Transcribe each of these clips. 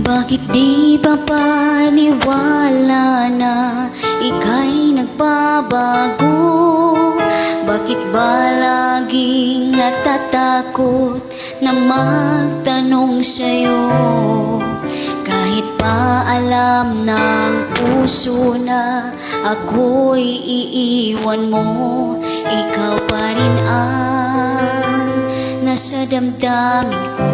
Bakit di pa paniwala na ika'y nagbabago? Bakit ba laging natatakot na magtanong sa'yo? Kahit pa alam ng puso na ako'y iiwan mo, ikaw pa rin ang nasa damdamin ko.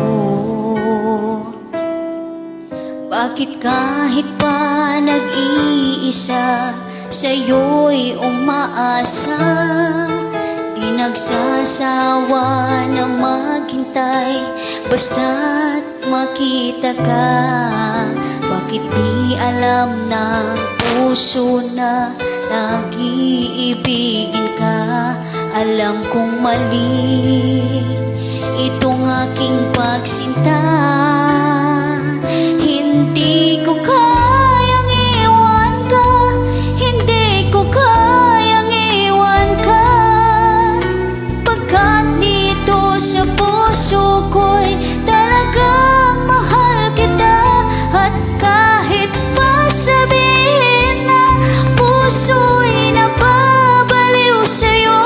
Bakit kahit pa nag-iisa, sa'yo'y umaasa? Di nagsasawa na maghintay, basta't makita ka. Bakit di alam ng puso na lagi ibigin ka? Alam kong mali itong aking pagsinta. Hindi ko kayang iwan ka, hindi ko kayang iwan ka, pagkat dito sa puso ko'y talagang mahal kita. At kahit pa sabihin na puso'y napabaliw sa'yo,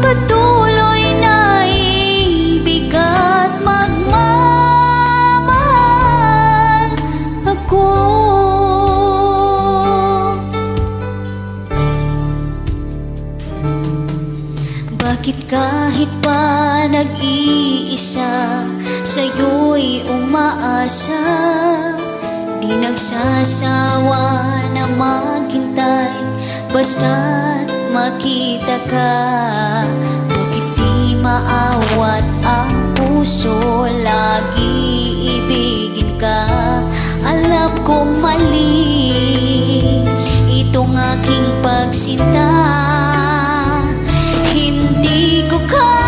patuloy na ibig at magmamahal ako. Bakit kahit pa nag-iisa, sa'yo'y umaasa? Di nagsasawa na maghintay, basta't makita ka. Bakit di maawat ang puso, lagi ibigin ka? Alam kong mali itong aking pagsinta. Hindi ko kaya